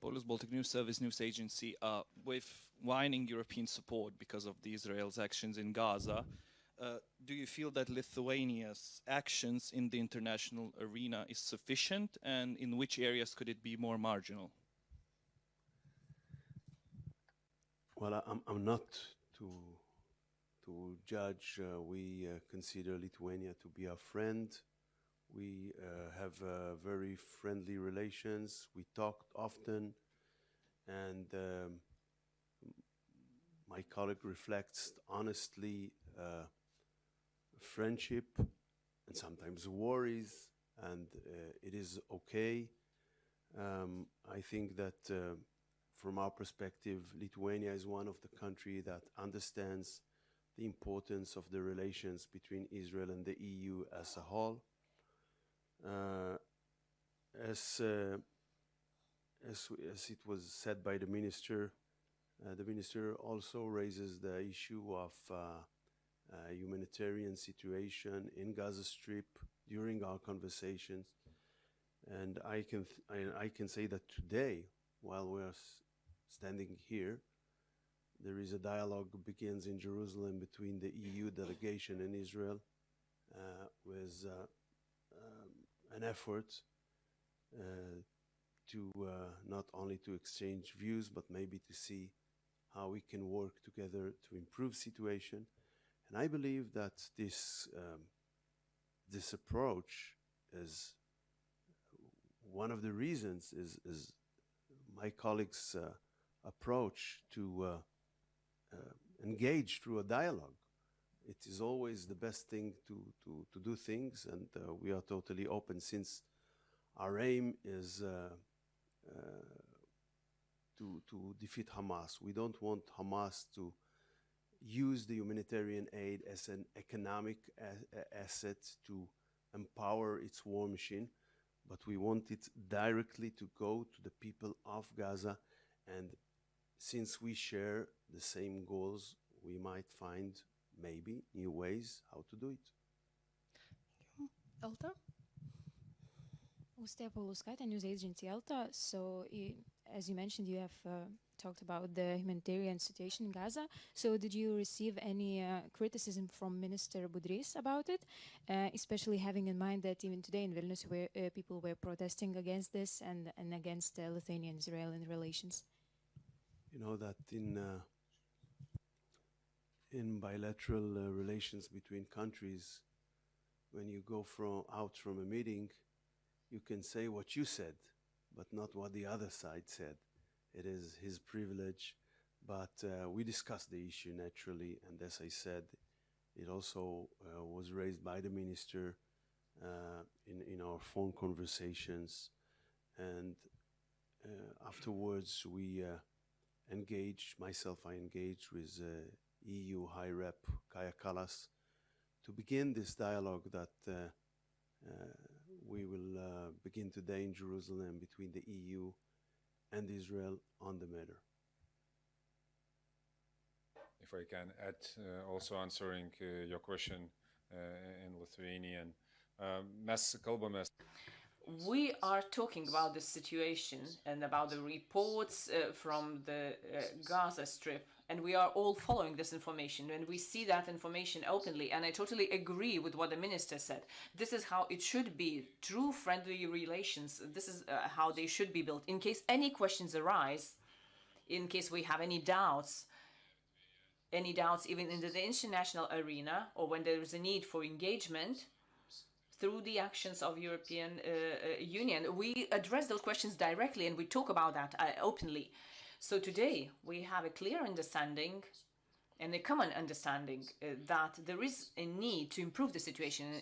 Polish Baltic News Service news agency, with waning European support because of the Israel's actions in Gaza, do you feel that Lithuania's actions in the international arena is sufficient, and in which areas could it be more marginal? Well, I'm not to judge. We consider Lithuania to be our friend. We have very friendly relations. We talked often, and my colleague reflects honestly friendship and sometimes worries, and it is okay. I think that from our perspective, Lithuania is one of the countries that understands the importance of the relations between Israel and the EU as a whole. As it was said by the minister also raises the issue of humanitarian situation in Gaza Strip during our conversations, and I can say that today, while we are standing here, there is a dialogue begins in Jerusalem between the EU delegation and Israel, with an effort to not only to exchange views, but maybe to see how we can work together to improve situation. And I believe that this approach is one of the reasons is my colleagues' approach to engage through a dialogue. It is always the best thing to do things, and we are totally open, since our aim is to defeat Hamas. We don't want Hamas to use the humanitarian aid as an economic asset to empower its war machine, but we want it directly to go to the people of Gaza. And since we share the same goals, we might find maybe new ways how to do it. Elta? Ustė Paulauskaitė, news agency Elta. So, as you mentioned, you have talked about the humanitarian situation in Gaza. So, did you receive any criticism from Minister Budrys about it, especially having in mind that even today in Vilnius, where people were protesting against this and against Lithuanian-Israeli relations? You know that in bilateral relations between countries, when you go out from a meeting, you can say what you said, but not what the other side said. It is his privilege, but we discussed the issue naturally, and as I said, it also was raised by the minister in our phone conversations, and afterwards we engaged, I engaged with EU High Rep Kaja Kallas to begin this dialogue that we will begin today in Jerusalem between the EU and Israel on the matter. If I can add, also answering your question in Lithuanian, mes kalbame. We are talking about the situation and about the reports from the Gaza Strip, and we are all following this information, and we see that information openly, and I totally agree with what the minister said. This is how it should be, true friendly relations. This is how they should be built. In case any questions arise, in case we have any doubts even in the international arena, or when there is a need for engagement, through the actions of European Union, we address those questions directly, and we talk about that openly. So today we have a clear understanding and a common understanding that there is a need to improve the situation